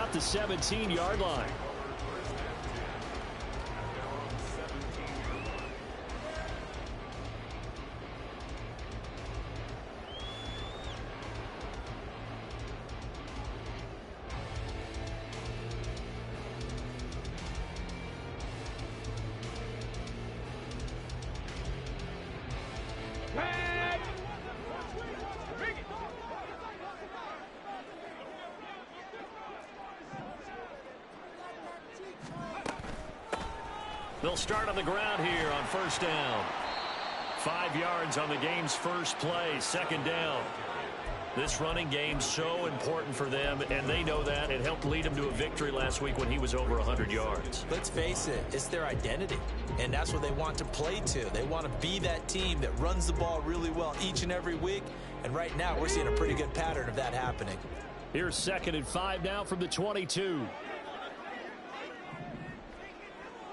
about the 17-yard line. They'll start on the ground here on first down. 5 yards on the game's first play, second down. This running game's so important for them, and they know that. It helped lead them to a victory last week when he was over 100 yards. Let's face it, it's their identity, and that's what they want to play to. They want to be that team that runs the ball really well each and every week, and right now we're seeing a pretty good pattern of that happening. Here's 2nd and 5 now from the 22.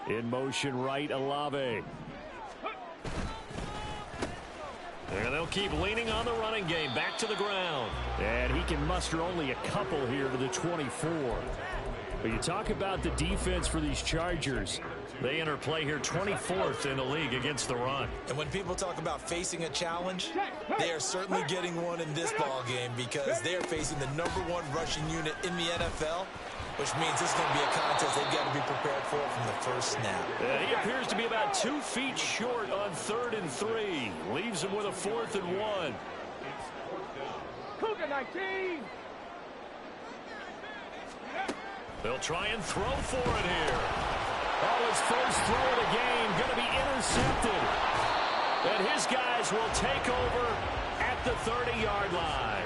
In motion right, Olave. And they'll keep leaning on the running game. Back to the ground. And he can muster only a couple here to the 24. But you talk about the defense for these Chargers. They enter play here 24th in the league against the run. And when people talk about facing a challenge, they are certainly getting one in this ball game because they are facing the #1 rushing unit in the NFL, which means this is going to be a contest they've got to be prepared for from the first snap. He appears to be about 2 feet short on 3rd and 3. Leaves him with a 4th and 1. Cougar 19. They'll try and throw for it here. Oh, his first throw of the game going to be intercepted. And his guys will take over at the 30-yard line.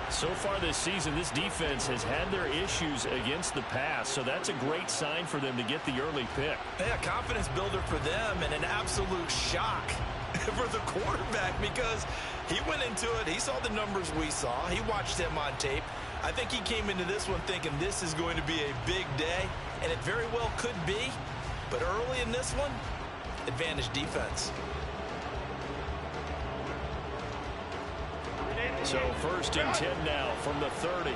So far this season, this defense has had their issues against the pass, so that's a great sign for them to get the early pick. Yeah, confidence builder for them and an absolute shock for the quarterback because he went into it. He saw the numbers we saw. He watched them on tape. I think he came into this one thinking this is going to be a big day, and it very well could be. But early in this one, advantage defense. So 1st and 10 now from the 30.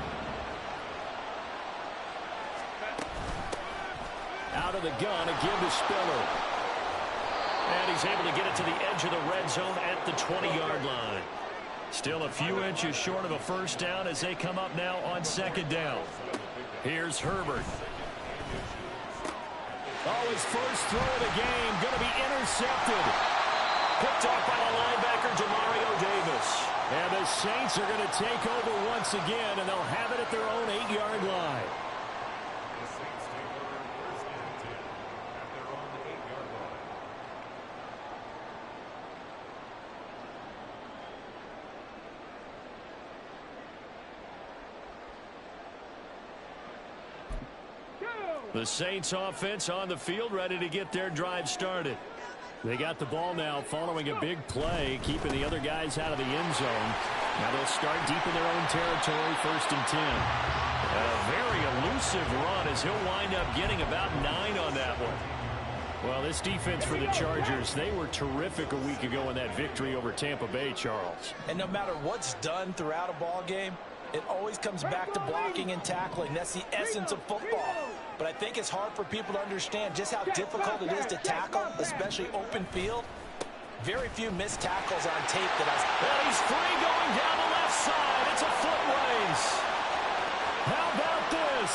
Out of the gun, a give to Spiller. And he's able to get it to the edge of the red zone at the 20-yard line. Still a few inches short of a first down as they come up now on 2nd down. Here's Herbert. Oh, his first throw of the game going to be intercepted. Picked off by the linebacker, Demario Davis. And the Saints are going to take over once again, and they'll have it at their own 8-yard line. The Saints offense on the field, ready to get their drive started. They got the ball now following a big play, keeping the other guys out of the end zone. Now they'll start deep in their own territory, 1st and 10. And a very elusive run as he'll wind up getting about 9 on that one. Well, this defense for the Chargers, they were terrific a week ago in that victory over Tampa Bay, Charles. And no matter what's done throughout a ball game, it always comes back to blocking and tackling. That's the essence of football. But I think it's hard for people to understand just how difficult it is to tackle, especially open field. Very few missed tackles on tape that And he's free going down the left side. It's a foot race. How about this?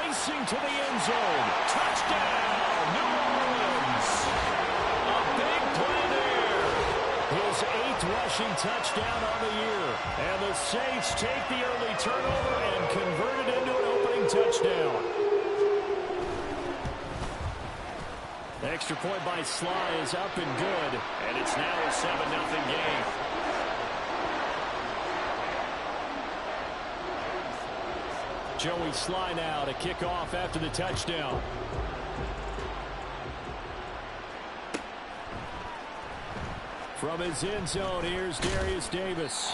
Racing to the end zone. Touchdown, New Orleans. A big play there. His 8th rushing touchdown on the year. And the Saints take the early turnover and convert it into an opening touchdown. Extra point by Sly is up and good, and it's now a 7-0 game. Joey Sly now to kick off after the touchdown. From his end zone, here's Darius Davis.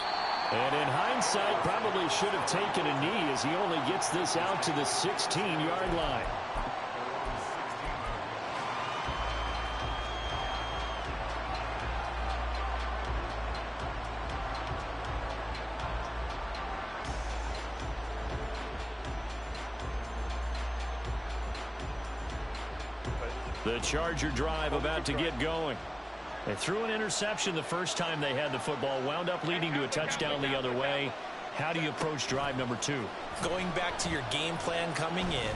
And in hindsight, probably should have taken a knee as he only gets this out to the 16-yard line. The Charger drive about to get going. They threw an interception the first time they had the football, wound up leading to a touchdown the other way. How do you approach drive number 2? Going back to your game plan coming in,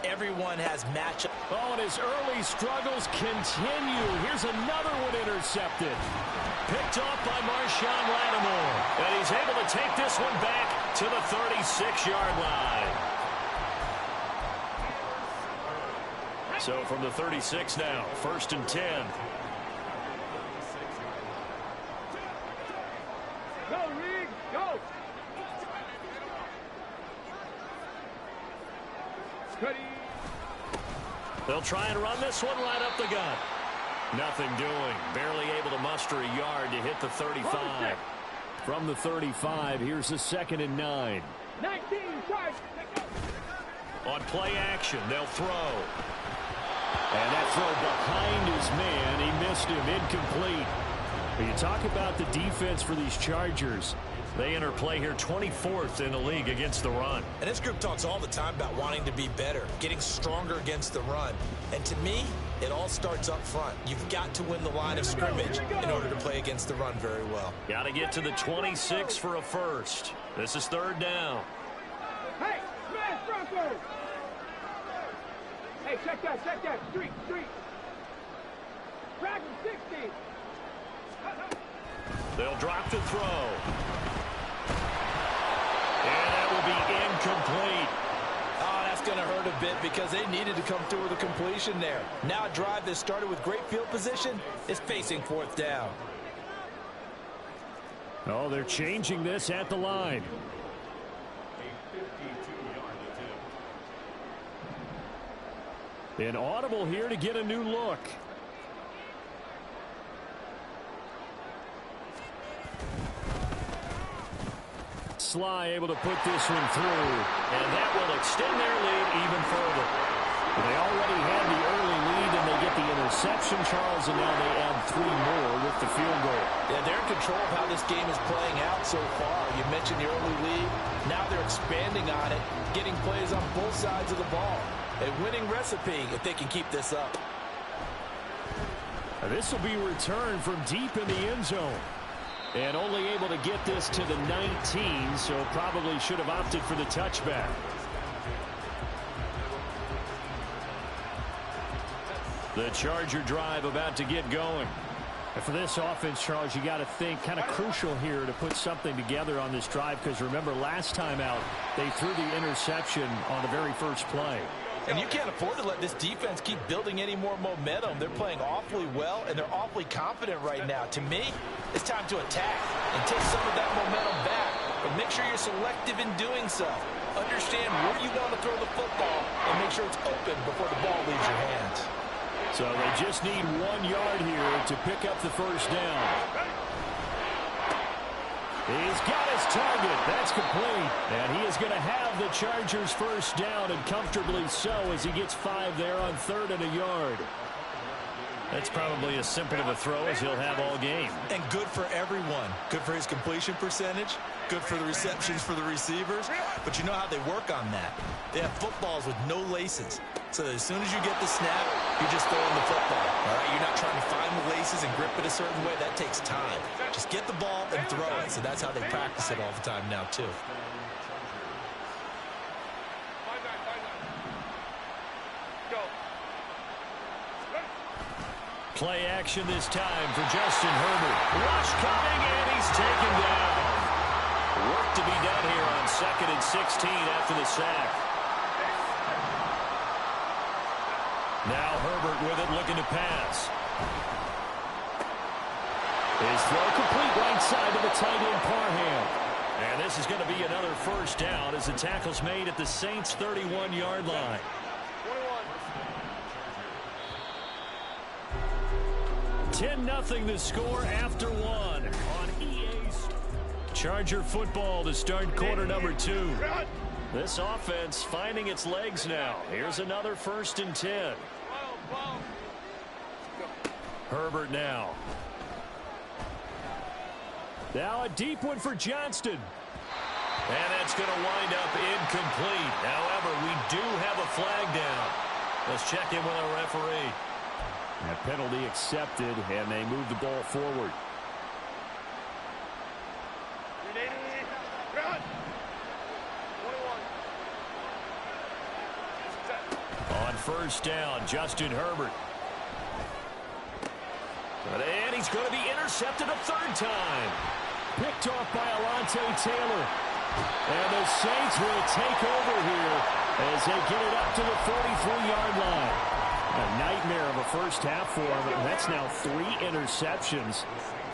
everyone has matchup. Oh, and his early struggles continue. Here's another one intercepted. Picked off by Marshawn Lattimore. And he's able to take this one back to the 36-yard line. So from the 36 now, 1st and 10. Go, Reed, go! Cuddy. They'll try and run this one right up the gut. Nothing doing. Barely able to muster a yard to hit the 35. From the 35, here's the 2nd and 9. 19, charge. On play action, they'll throw. And that throw behind his man. He missed him. Incomplete. When you talk about the defense for these Chargers, they enter play here 24th in the league against the run. And this group talks all the time about wanting to be better, getting stronger against the run. And to me, it all starts up front. You've got to win the line of scrimmage in order to play against the run very well. Got to get to the 26 for a first. This is 3rd down. Hey, smash Broncos! Hey, check that. Street. Drag him 60. They'll drop to throw. And that will be incomplete. Oh, that's going to hurt a bit because they needed to come through with a completion there. Now a drive that started with great field position is facing 4th down. Oh, they're changing this at the line. An audible here to get a new look. Sly able to put this one through, and that will extend their lead even further. They already had the early lead, and they get the interception, Charles, and now they add 3 more with the field goal. Yeah, they're in control of how this game is playing out so far. You mentioned the early lead. Now they're expanding on it, getting plays on both sides of the ball. A winning recipe if they can keep this up. This will be returned from deep in the end zone. And only able to get this to the 19, so probably should have opted for the touchback. The Charger drive about to get going. And for this offense, Charles, you got to think kind of crucial here to put something together on this drive, because remember last time out they threw the interception on the very first play. And you can't afford to let this defense keep building any more momentum. They're playing awfully well, and they're awfully confident right now. To me, it's time to attack and take some of that momentum back. But make sure you're selective in doing so. Understand where you want to throw the football and make sure it's open before the ball leaves your hands. So they just need 1 yard here to pick up the first down. He's got his target. That's complete. And he is going to have the Chargers first down, and comfortably so, as he gets 5 there on 3rd and a yard. That's probably as simple of a throw as he'll have all game. And good for everyone. Good for his completion percentage. Good for the receptions for the receivers. But you know how they work on that. They have footballs with no laces. So as soon as you get the snap, you're just throwing the football. All right? You're not trying to find the laces and grip it a certain way. That takes time. Just get the ball and throw it. So that's how they practice it all the time now, too. Play action this time for Justin Herbert. Rush coming, and he's taken down. Work to be done here on 2nd and 16 after the sack. Now Herbert with it, looking to pass. His throw complete right side to the tight end Parham. And this is going to be another first down as the tackle's made at the Saints' 31-yard line. 10-0 the score after 1 on EA's Charger football to start quarter number 2. This offense finding its legs now. Here's another 1st and 10. Herbert now. Now a deep one for Johnston. And that's going to wind up incomplete. However, we do have a flag down. Let's check in with our referee. That penalty accepted, and they move the ball forward. On first down, Justin Herbert. And he's going to be intercepted a third time. Picked off by Alontae Taylor. And the Saints will take over here as they get it up to the 43-yard line. A nightmare of a first half for him. That's now 3 interceptions.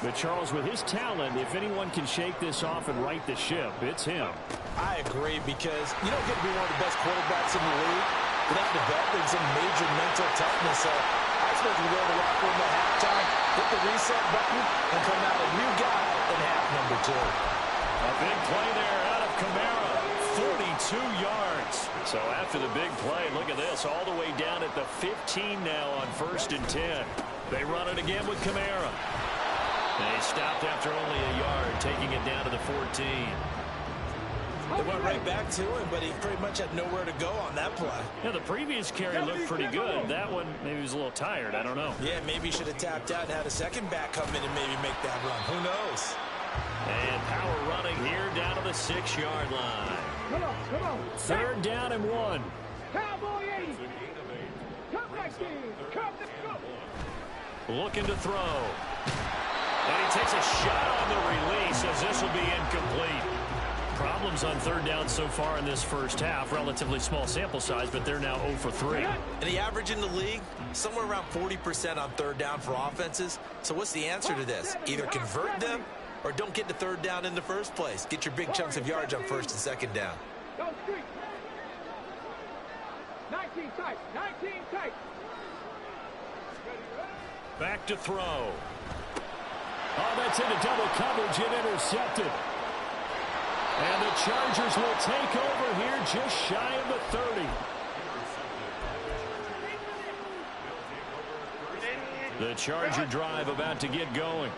But Charles, with his talent, if anyone can shake this off and right the ship, it's him. I agree, because you don't get to be one of the best quarterbacks in the league without developing some major mental toughness. So I expect him to go to the locker room at halftime, hit the reset button, and come out a new guy in half number 2. A big play there out of Kamara. 42 yards. So after the big play, look at this, all the way down at the 15 now on 1st and 10. They run it again with Kamara. They stopped after only a yard, taking it down to the 14. They went right back to him, but he pretty much had nowhere to go on that play. Yeah, the previous carry looked pretty good. That one, maybe he was a little tired. I don't know. Yeah, maybe he should have tapped out and had a second back come in and maybe make that run. Who knows? And power running here down to the 6-yard line. Come on. 3rd down and 1. Cowboy 80. Come back in. Come, let's go. Looking to throw. And he takes a shot on the release as this will be incomplete. Problems on 3rd down so far in this first half. Relatively small sample size, but they're now 0 for 3. And the average in the league, somewhere around 40% on 3rd down for offenses. So what's the answer to this? Either convert them or don't get to 3rd down in the first place. Get your big chunks of yards on 1st and 2nd down. Don't streak. 19 tight. 19 tight. Back to throw. Oh, that's into double coverage and intercepted. And the Chargers will take over here just shy of the 30. The Charger drive about to get going.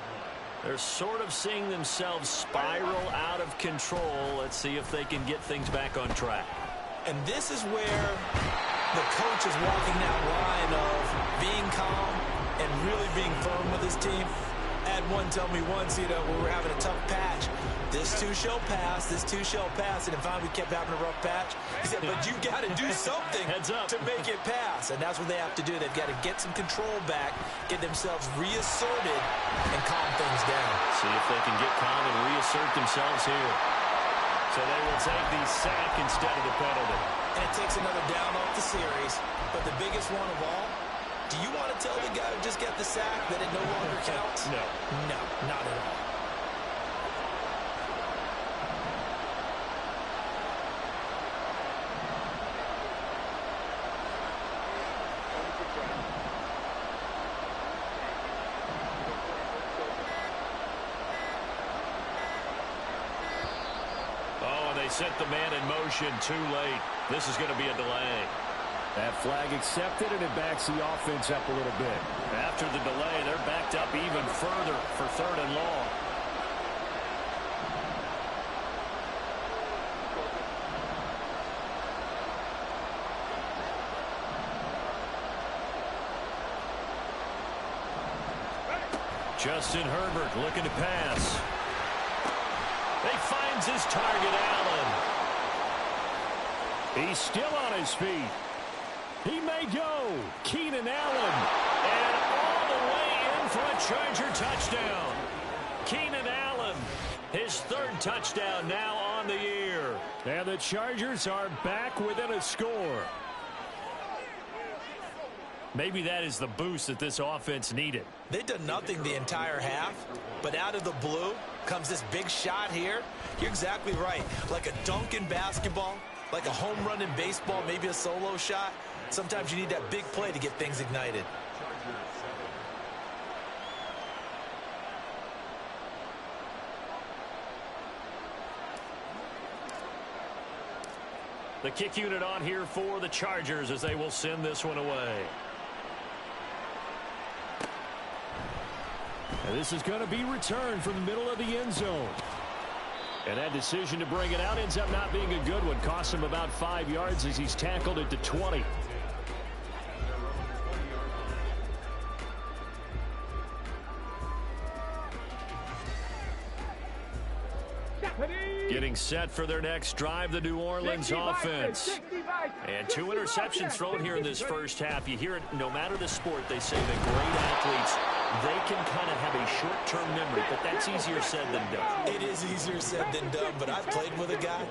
They're sort of seeing themselves spiral out of control. Let's see if they can get things back on track. And this is where the coach is walking that line of being calm and really being firm with his team. I had one tell me once, when we were having a tough patch, this too shall pass, this too shall pass. And if we kept having a rough patch, he said, but you got to do something to make it pass. And that's what they have to do. They've got to get some control back, get themselves reasserted, and calm things down. See if they can get calm and reassert themselves here. So they will take the sack instead of the penalty. And it takes another down off the series. But the biggest one of all, do you want to tell the guy who just got the sack that it no longer counts? No. No, not at all. Oh, and they set the man in motion too late. This is going to be a delay. That flag accepted, and it backs the offense up a little bit. After the delay, they're backed up even further for 3rd and long. Justin Herbert looking to pass. He finds his target, Allen. He's still on his feet. He may go. Keenan Allen. And all the way in for a Charger touchdown. Keenan Allen, his 3rd touchdown now on the year. And the Chargers are back within a score. Maybe that is the boost that this offense needed. They've done nothing the entire half, but out of the blue comes this big shot here. You're exactly right. Like a dunk in basketball, like a home run in baseball, maybe a solo shot. Sometimes you need that big play to get things ignited. The kick unit on here for the Chargers as they will send this one away. And this is going to be returned from the middle of the end zone. And that decision to bring it out ends up not being a good one. Costs him about 5 yards as he's tackled at the 20. Getting set for their next drive, the New Orleans offense. And 2 interceptions thrown here in this first half. You hear it no matter the sport. They say that great athletes, they can kind of have a short-term memory, but that's easier said than done. It is easier said than done, but I played with a guy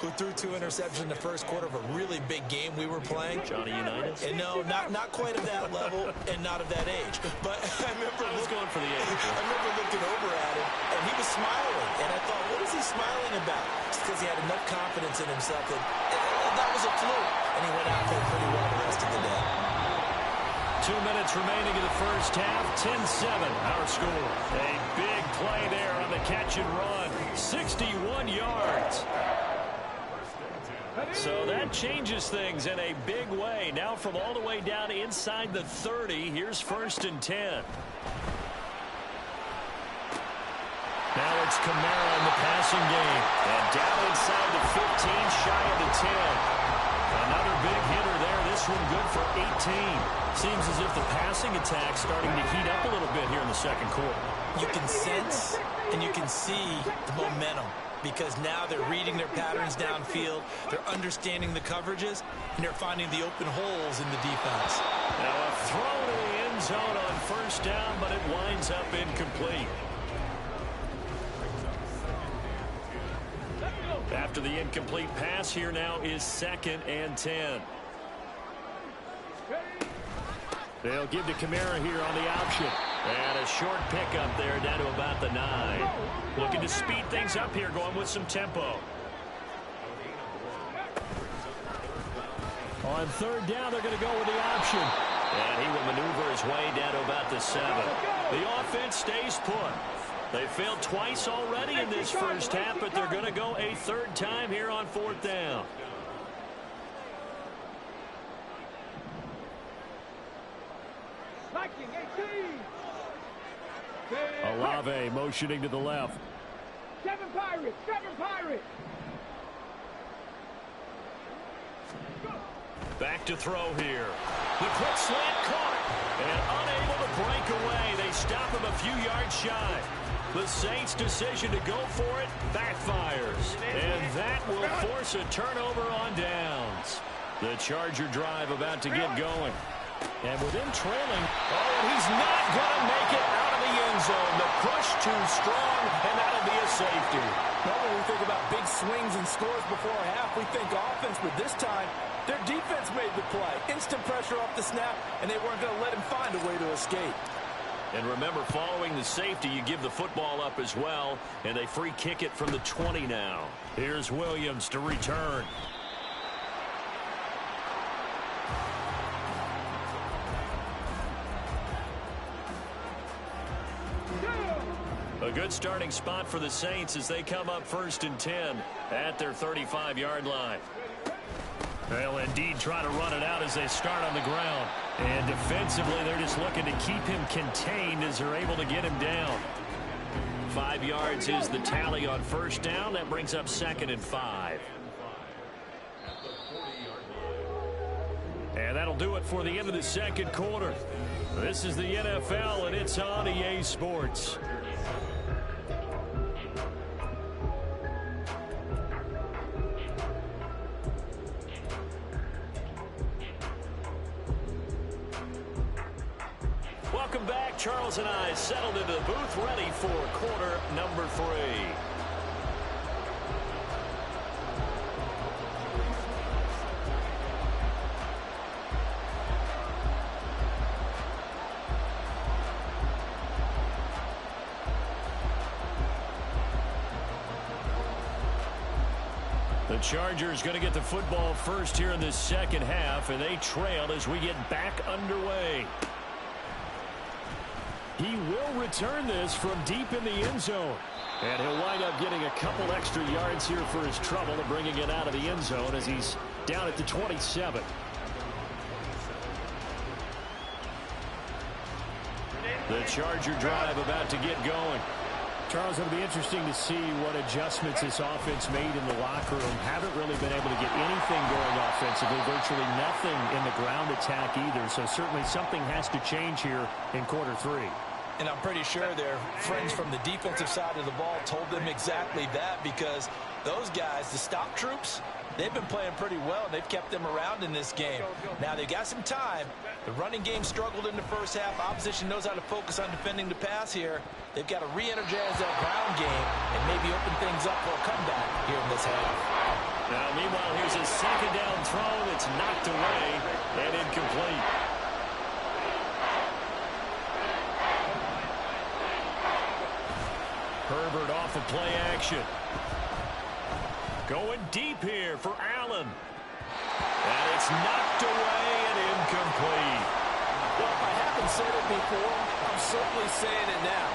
who threw 2 interceptions in the first quarter of a really big game we were playing. Johnny Unitas? And no, not quite of that level and not of that age. But I was going for the age. I remember looking over at him, and he was smiling. And I thought, what is he smiling about? It's because he had enough confidence in himself that that was a fluke. And he went out there pretty well the rest of the day. 2 minutes remaining in the first half. 10-7, our score. A big play there on the catch and run. 61 yards. So that changes things in a big way. Now from all the way down inside the 30, here's 1st and 10. Now it's Kamara in the passing game. And down inside the 15, shy of the 10. Another big hitter there. This one good for 18. Seems as if the passing attack's starting to heat up a little bit here in the second quarter. You can sense and you can see the momentum, because now they're reading their patterns downfield, they're understanding the coverages, and they're finding the open holes in the defense. Now a throw to the end zone on 1st down, but it winds up incomplete. After the incomplete pass, here now is 2nd and 10. They'll give to Kamara here on the option. And a short pickup there down to about the 9. Looking to speed things up here, going with some tempo. On 3rd down, they're going to go with the option. And he will maneuver his way down to about the 7. The offense stays put. They failed twice already in this first half, but they're going to go a 3rd time here on 4th down. Olave motioning to the left. 7 Pirates, 7 Pirates. Back to throw here. The quick slant caught and unable to break away. They stop him a few yards shy. The Saints' decision to go for it backfires. And that will force a turnover on downs. The Charger drive about to get going. And with him trailing, and he's not going to make it out of the end zone. The push too strong, and that'll be a safety. Normally we think about big swings and scores before a half. We think offense, but this time, their defense made the play. Instant pressure off the snap, and they weren't going to let him find a way to escape. And remember, following the safety, you give the football up as well, and they free kick it from the 20 now. Here's Williams to return. A good starting spot for the Saints as they come up 1st and 10 at their 35-yard line. They'll indeed try to run it out as they start on the ground. And defensively, they're just looking to keep him contained as they're able to get him down. 5 yards is the tally on 1st down. That brings up 2nd and 5. And that'll do it for the end of the second quarter. This is the NFL, and it's on EA Sports. Welcome back. Charles and I settled into the booth, ready for quarter number 3. The Chargers going to get the football first here in this second half, and they trail as we get back underway. He will return this from deep in the end zone. And he'll wind up getting a couple extra yards here for his trouble and bringing it out of the end zone as he's down at the 27. The Charger drive about to get going. Charles, it'll be interesting to see what adjustments this offense made in the locker room. Haven't really been able to get anything going offensively, virtually nothing in the ground attack either. So certainly something has to change here in quarter 3. And I'm pretty sure their friends from the defensive side of the ball told them exactly that, because those guys, the stop troops, they've been playing pretty well. They've kept them around in this game. Now, they've got some time. The running game struggled in the first half. Opposition knows how to focus on defending the pass here. They've got to re-energize that ground game and maybe open things up for a comeback here in this half. Now, meanwhile, here's a second down throw that's knocked away and incomplete. Herbert off of play action. Going deep here for Allen. And it's knocked away and incomplete. Well, if I haven't said it before, I'm certainly saying it now.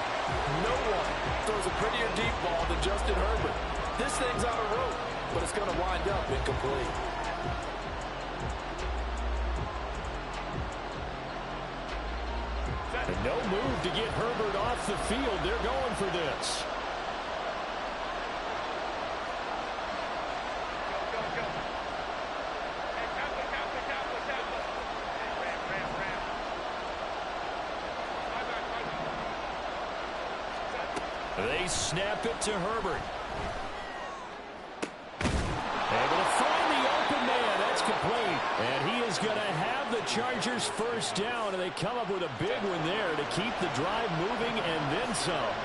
No one throws a prettier deep ball than Justin Herbert. This thing's on a rope, but it's going to wind up incomplete. And no move to get Herbert off the field. They're going for this. They snap it to Herbert. Able to find the open man. That's complete. And he is going to have the Chargers first down, and they come up with a big one there to keep the drive moving and then some.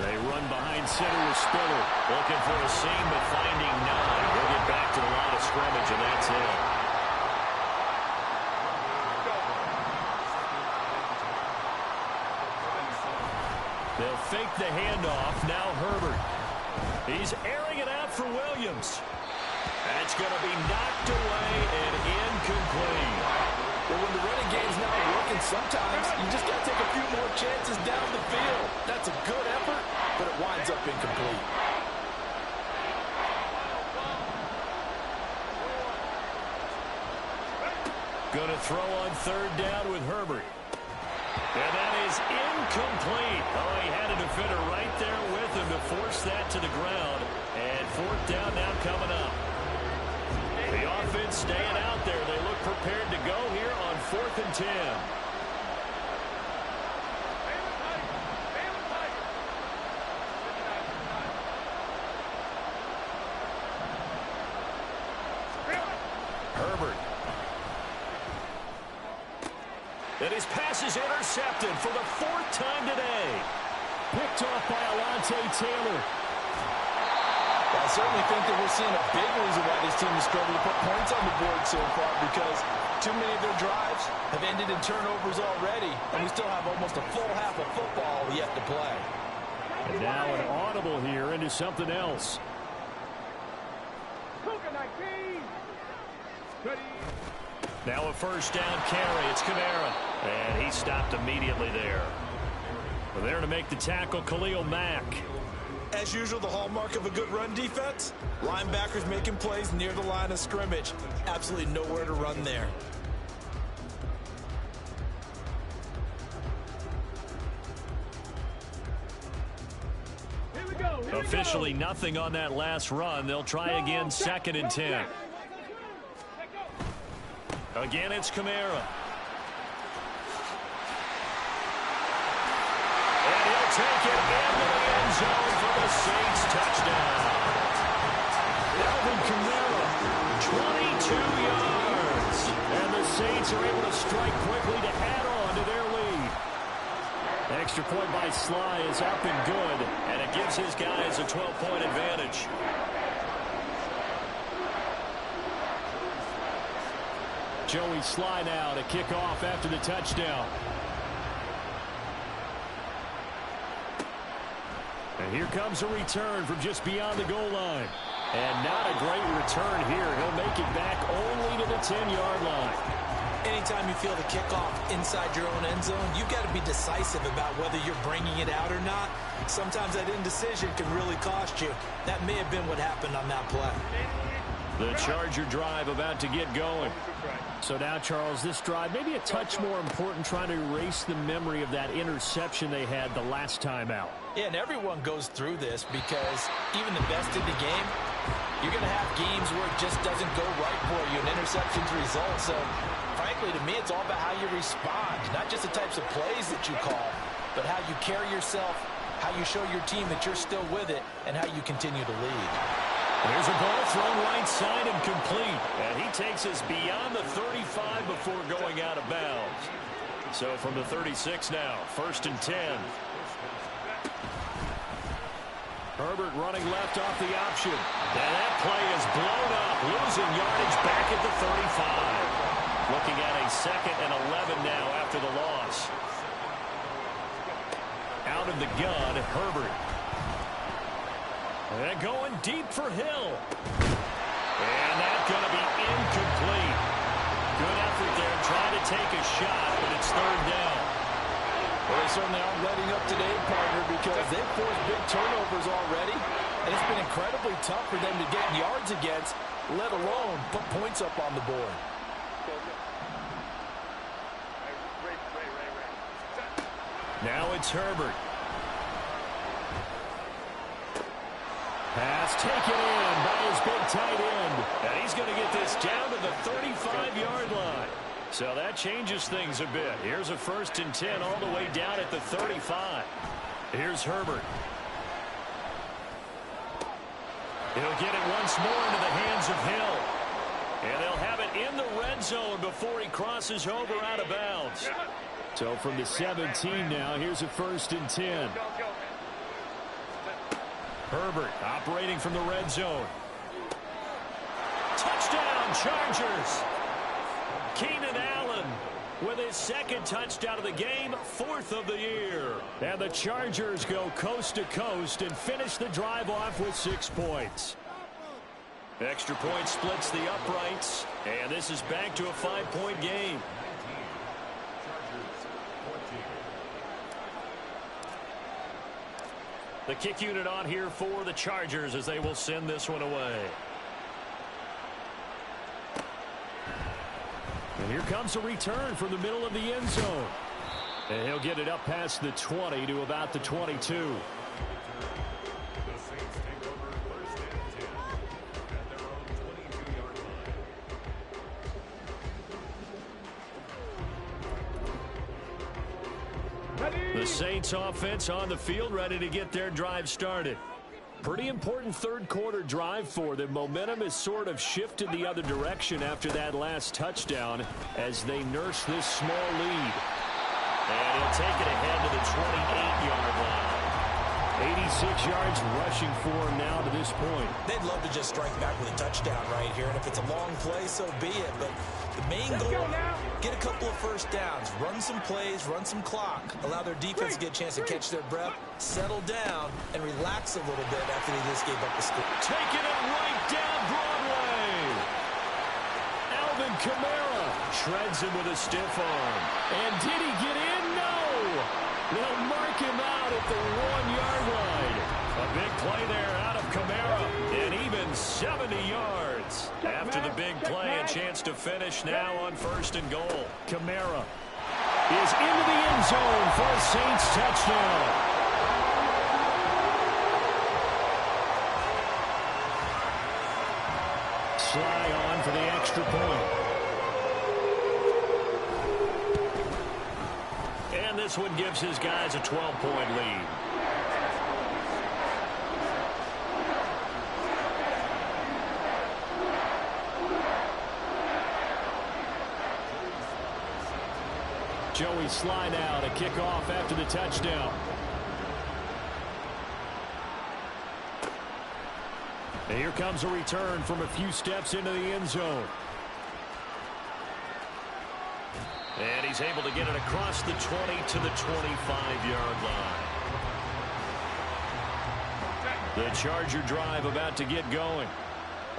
They run behind center with Spiller. Looking for a seam, but finding none. He'll get back to the line of scrimmage, and that's it. They'll fake the handoff. Now Herbert. He's airing it out for Williams. That's going to be knocked away and incomplete. Well, when the running game's not working, sometimes you just got to take a few more chances down the field. That's a good effort, but it winds up incomplete. Going to throw on third down with Herbert. And that is incomplete. Oh, he had a defender right there with him to force that to the ground. And fourth down now coming up. The offense staying out there. They look prepared to go here on 4th and 10. Herbert. And his pass is intercepted for the 4th time today. Picked off by Alontae Taylor. Well, I certainly think that we're seeing a big reason why this team is struggling to put points on the board so far, because too many of their drives have ended in turnovers already, and we still have almost a full half of football yet to play. And now an audible here into something else. Now a first down carry. It's Kamara. And he stopped immediately there. Well, there to make the tackle, Khalil Mack. As usual, the hallmark of a good run defense, linebackers making plays near the line of scrimmage. Absolutely nowhere to run there. Officially nothing on that last run. They'll try again, 2nd and 10. Again, it's Kamara. And he'll take it into the end zone for the Saints touchdown. Alvin Kamara, 22 yards. And the Saints are able to strike quickly to add on to their lead. Extra point by Sly is up and good, and it gives his guys a 12-point advantage. Joey Sly now to kick off after the touchdown. And here comes a return from just beyond the goal line. And not a great return here. He'll make it back only to the 10-yard line. Anytime you feel the kickoff inside your own end zone, you've got to be decisive about whether you're bringing it out or not. Sometimes that indecision can really cost you. That may have been what happened on that play. The Charger drive about to get going. So now, Charles, this drive maybe a touch more important, trying to erase the memory of that interception they had the last time out. Yeah, and everyone goes through this, because even the best in the game, you're going to have games where it just doesn't go right for you, and interceptions result. So, frankly, ultimately, to me, it's all about how you respond. Not just the types of plays that you call, but how you carry yourself, how you show your team that you're still with it, and how you continue to lead. There's a ball thrown right side and complete. And he takes us beyond the 35 before going out of bounds. So from the 36 now, 1st and 10. Herbert running left off the option. And that play is blown up, losing yardage back at the 35. Looking at a 2nd and 11 now after the loss. Out of the gun, Herbert. And going deep for Hill. And that's going to be incomplete. Good effort there, trying to take a shot, but it's 3rd down. Well, they certainly aren't letting up today, partner, because they've forced big turnovers already, and it's been incredibly tough for them to get yards against, let alone put points up on the board. Now it's Herbert. Pass taken in by his big tight end. And he's going to get this down to the 35-yard line. So that changes things a bit. Here's a 1st and 10 all the way down at the 35. Here's Herbert. He'll get it once more into the hands of Hill. And they'll have it in the red zone before he crosses over out of bounds. So from the 17 now, here's a 1st and 10. Herbert operating from the red zone. Touchdown, Chargers. Keenan Allen with his 2nd touchdown of the game, 4th of the year. And the Chargers go coast to coast and finish the drive off with 6 points. Extra point splits the uprights, and this is back to a 5-point game. The kick unit on here for the Chargers as they will send this one away. And here comes a return from the middle of the end zone. And he'll get it up past the 20 to about the 22. The Saints offense on the field, ready to get their drive started. Pretty important 3rd quarter drive for them. Momentum has sort of shifted the other direction after that last touchdown as they nurse this small lead. And he'll take it ahead to the 28-yard line. 86 yards rushing for him now to this point. They'd love to just strike back with a touchdown right here, and if it's a long play, so be it. But the main goal, get a couple of 1st downs, run some plays, run some clock, allow their defense to get a chance to catch their breath, settle down, and relax a little bit after they just gave up the score. Taking it right down Broadway. Alvin Kamara shreds him with a stiff arm. And did he get in? No. They'll mark him out at the 1-yard line. A big play there out of Kamara. And even 70 yards. After the big play, a chance to finish now on 1st and goal. Kamara is into the end zone for a Saints touchdown. Sly on for the extra point. And this one gives his guys a 12-point lead. Joey Sly now to kick off after the touchdown. And here comes a return from a few steps into the end zone. And he's able to get it across the 20 to the 25-yard line. The Charger drive about to get going.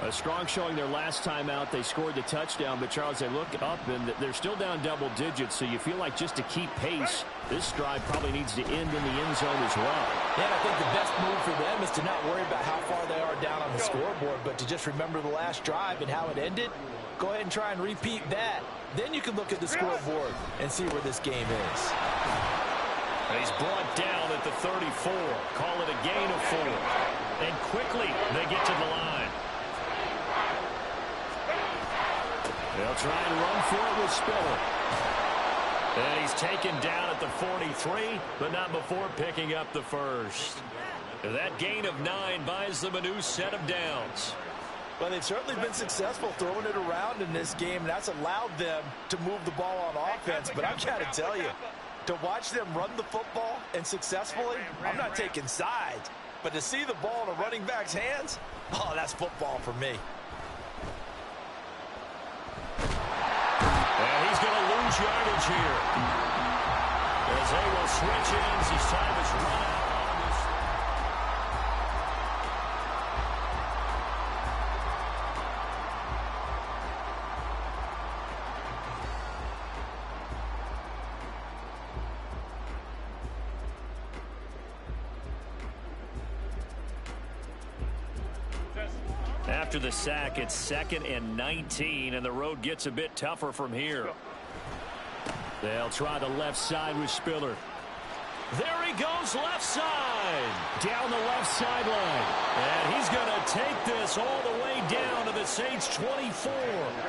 A strong showing their last time out. They scored the touchdown, but Charles, they look up and they're still down double digits, so you feel like just to keep pace, this drive probably needs to end in the end zone as well. Yeah, I think the best move for them is to not worry about how far they are down on the scoreboard, but to just remember the last drive and how it ended. Go ahead and try and repeat that. Then you can look at the scoreboard and see where this game is. And he's brought down at the 34. Call it a gain of 4. And quickly they get to the line. They'll try and run for it with Spiller. And he's taken down at the 43, but not before picking up the first. That gain of 9 buys them a new set of downs. Well, they've certainly been successful throwing it around in this game, and that's allowed them to move the ball on offense. But I've got to tell you, to watch them run the football and successfully, I'm not taking sides, but to see the ball in a running back's hands, oh, that's football for me. And he's going to lose yardage here, as they will switch ends. His time is run out. After the sack, it's 2nd and 19, and the road gets a bit tougher from here. They'll try the left side with Spiller. There he goes, left side. Down the left sideline. And he's going to take this all the way down to the Saints' 24.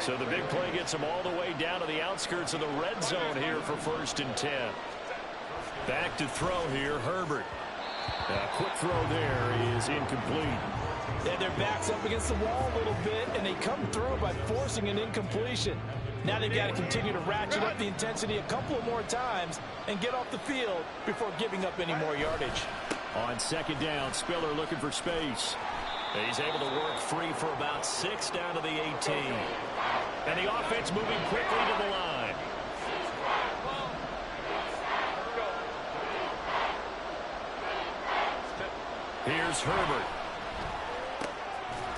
So the big play gets him all the way down to the outskirts of the red zone here for 1st and 10. Back to throw here, Herbert. A quick throw there is incomplete. And their back's up against the wall a little bit, and they come through by forcing an incompletion. Now they've got to continue to ratchet up the intensity a couple of more times and get off the field before giving up any more yardage. On 2nd down, Spiller looking for space. He's able to work free for about 6 down to the 18. And the offense moving quickly to the line. Here's Herbert.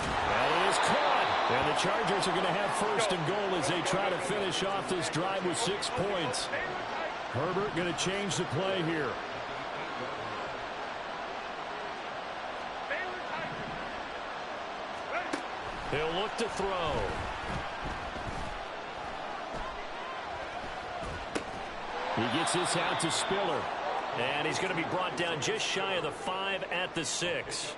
And it is caught. And the Chargers are going to have 1st and goal as they try to finish off this drive with 6 points. Herbert going to change the play here. He'll look to throw. He gets this out to Spiller. And he's going to be brought down just shy of the 5 at the 6.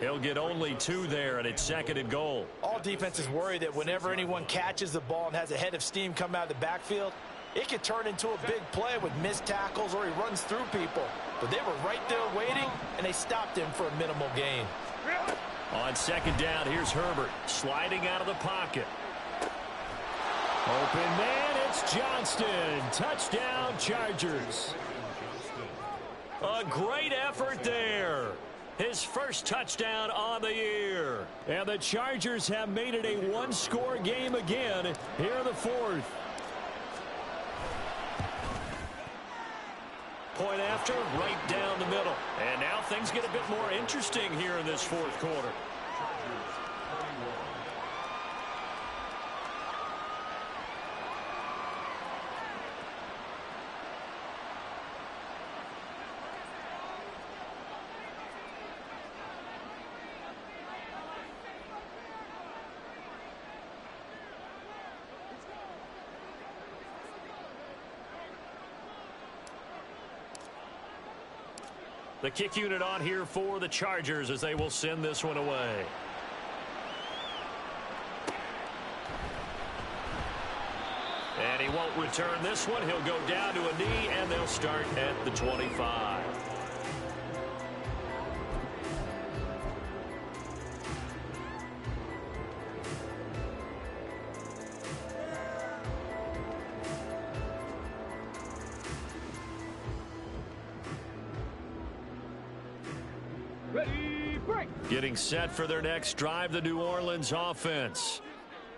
He'll get only 2 there, and it's 2nd and goal. All defenses worry that whenever anyone catches the ball and has a head of steam come out of the backfield, it could turn into a big play with missed tackles or he runs through people. But they were right there waiting, and they stopped him for a minimal gain. On 2nd down, here's Herbert sliding out of the pocket. Open man, it's Johnston. Touchdown, Chargers. A great effort there. His first touchdown on the year. And the Chargers have made it a 1-score game again here in the 4th. Point after, right down the middle. And now things get a bit more interesting here in this 4th quarter. The kick unit on here for the Chargers as they will send this one away. And he won't return this one. He'll go down to a knee, and they'll start at the 25. Ready, break. Getting set for their next drive, the New Orleans offense.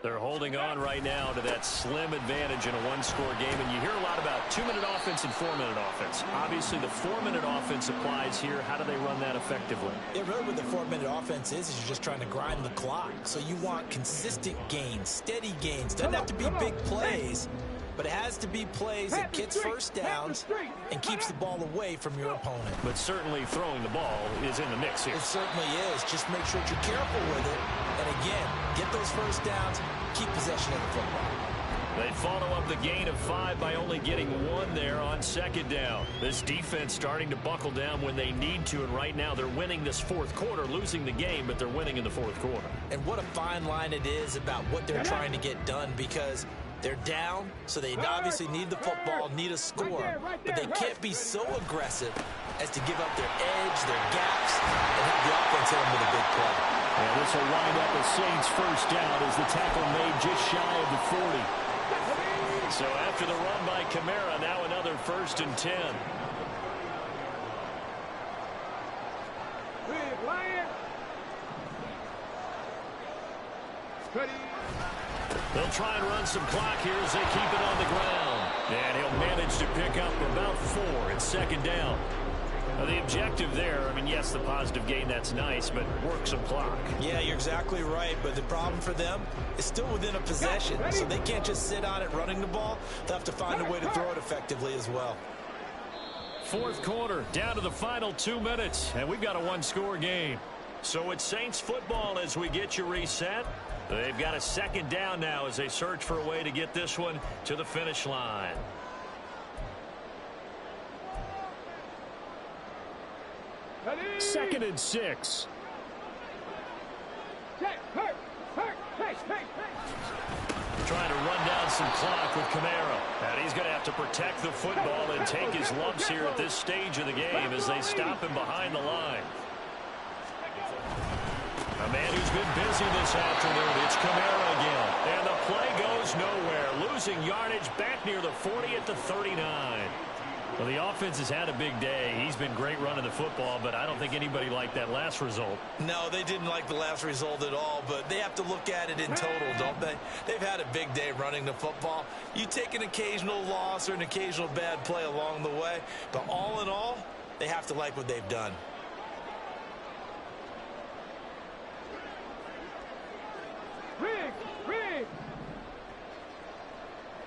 They're holding on right now to that slim advantage in a 1-score game. And you hear a lot about 2-minute offense and 4-minute offense. Obviously, the 4-minute offense applies here. How do they run that effectively? Yeah, really what the 4-minute offense is you're just trying to grind the clock. So you want consistent gains, steady gains. Doesn't have to be big plays, but it has to be plays that gets first downs and keeps the ball away from your opponent. But certainly throwing the ball is in the mix here. It certainly is. Just make sure that you're careful with it. And again, get those first downs, keep possession of the football. They follow up the gain of 5 by only getting 1 there on second down. This defense starting to buckle down when they need to, and right now they're winning this fourth quarter, losing the game, but they're winning in the fourth quarter. And what a fine line it is about what they're trying to get done, because they're down, so they obviously need the football, need a score, but they can't be so aggressive as to give up their edge, their gaps, and have the offense hit them with a big play. And this will wind up a Saints first down as the tackle made just shy of the 40. So after the run by Kamara, now another 1st and 10. They'll try and run some clock here as they keep it on the ground. And he'll manage to pick up about 4 at second down. Now the objective there, I mean, yes, the positive gain, that's nice, but work some clock. Yeah, you're exactly right, but the problem for them is still within a possession, so they can't just sit on it running the ball. They'll have to find a way to throw it effectively as well. Fourth quarter, down to the final 2 minutes, and we've got a one-score game. So it's Saints football as we get you reset. They've got a second down now as they search for a way to get this one to the finish line. Second and 6. Trying to run down some clock with Kamara. And he's going to have to protect the football and take his lumps here at this stage of the game as they stop him behind the line. A man who's been busy this afternoon. It's Kamara again. And the play goes nowhere. Losing yardage back near the 40 at the 39. Well, the offense has had a big day. He's been great running the football, but I don't think anybody liked that last result. No, they didn't like the last result at all, but they have to look at it in total, don't they? They've had a big day running the football. You take an occasional loss or an occasional bad play along the way, but all in all, they have to like what they've done. Rig!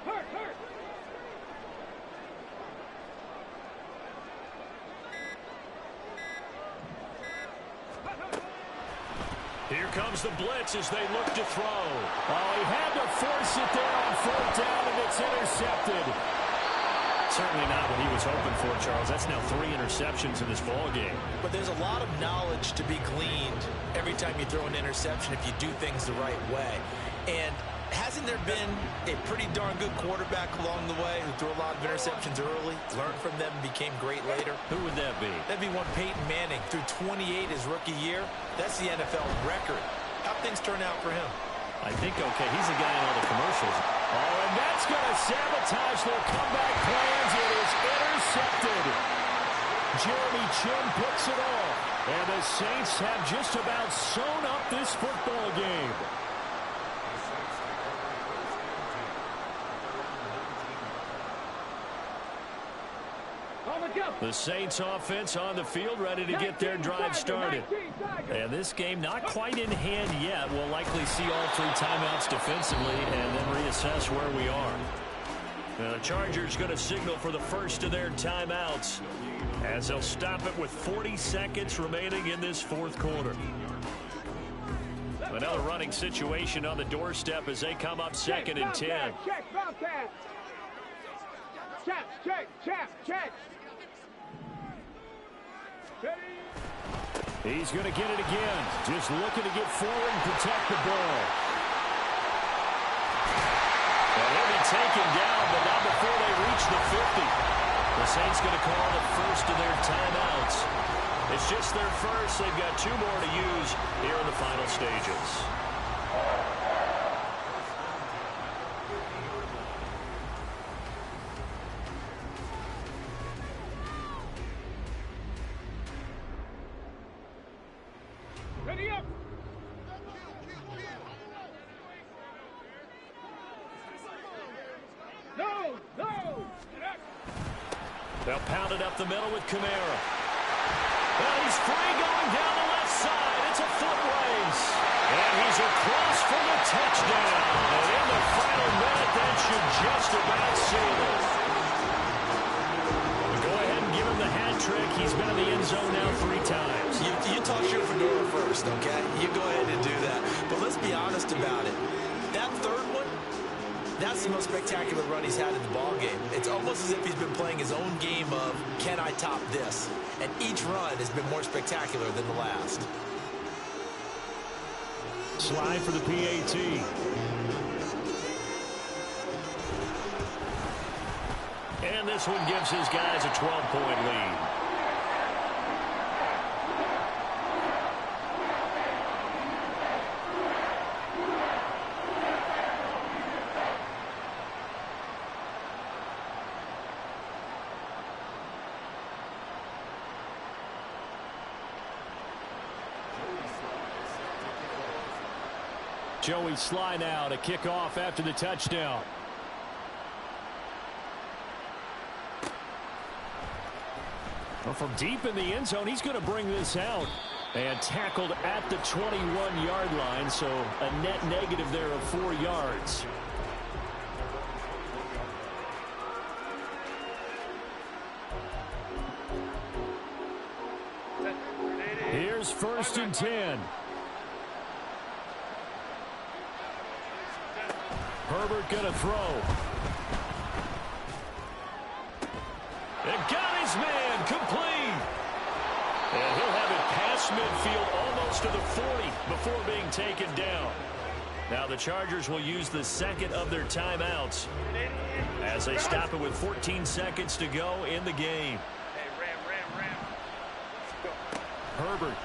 Hurt! Here comes the blitz as they look to throw. Oh, he had to force it there on 4th down, and it's intercepted. Certainly not what he was hoping for, Charles. That's now 3 interceptions in this ball game. But there's a lot of knowledge to be gleaned every time you throw an interception if you do things the right way. And hasn't there been a pretty darn good quarterback along the way who threw a lot of interceptions early, learned from them, and became great later? Who would that be? That'd be one Peyton Manning. Threw 28 his rookie year. That's the NFL record. How'd things turn out for him? I think, okay, he's the guy in all the commercials. Oh, and that's going to sabotage their comeback plans. It is intercepted. Jeremy Chin picks it off. And the Saints have just about sewn up this football game. The Saints offense on the field ready to get their drive started. And this game not quite in hand yet. We'll likely see all 3 timeouts defensively and then reassess where we are. Now the Chargers going to signal for the first of their timeouts as they'll stop it with 40 seconds remaining in this fourth quarter. Another running situation on the doorstep as they come up second and 10. Check. He's going to get it again. Just looking to get forward and protect the ball. And he'll be taken down, but not before they reach the 50. The Saints going to call the first of their timeouts. It's just their first. They've got 2 more to use here in the final stages. Ready up! No! They'll pound it up the middle with Kamara. Well, he's free going down the left side. It's a foot race. And he's across for the touchdown. And in the final minute, that should just about seal it. Go ahead and give him the hat trick. He's been in the end zone now 3 times. You toss your fedora first, okay? You go ahead and do that. But let's be honest about it. That third one, That's the most spectacular run he's had in the ball game. It's almost as if he's been playing his own game of, can I top this? And each run has been more spectacular than the last. Slide for the PAT. And this one gives his guys a 12-point lead. Joey Sly now to kick off after the touchdown. Well, from deep in the end zone, he's going to bring this out. And tackled at the 21-yard line, so a net negative there of 4 yards. Here's 1st and 10. Herbert gonna throw. And got his man complete. And he'll have it past midfield almost to the 40 before being taken down. Now the Chargers will use the second of their timeouts as they stop it with 14 seconds to go in the game. Herbert.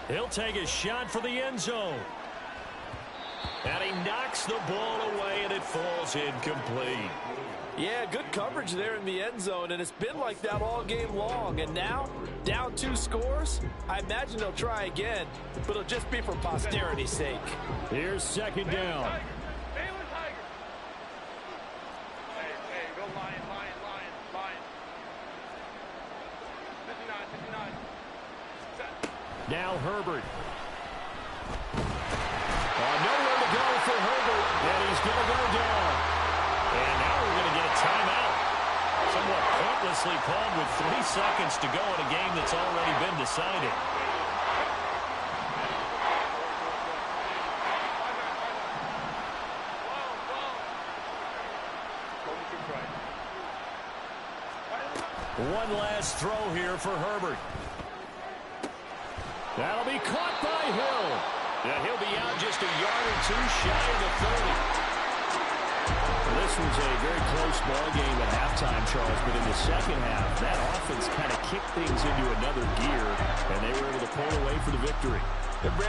He'll take a shot for the end zone. And he knocks the ball away, and it falls incomplete. Yeah, good coverage there in the end zone, and it's been like that all game long. And now, down 2 scores, I imagine they'll try again, but it'll just be for posterity's sake. Here's 2nd down. Now Herbert. Nowhere to go for Herbert, and he's going to go down. And now we're going to get a timeout. Somewhat pointlessly called with 3 seconds to go in a game that's already been decided. One last throw here for Herbert. That'll be caught by Hill. Yeah, he'll be out just a yard or 2 shy of the 30. Well, this was a very close ball game at halftime, Charles, but in the second half, that offense kind of kicked things into another gear, and they were able to pull away for the victory.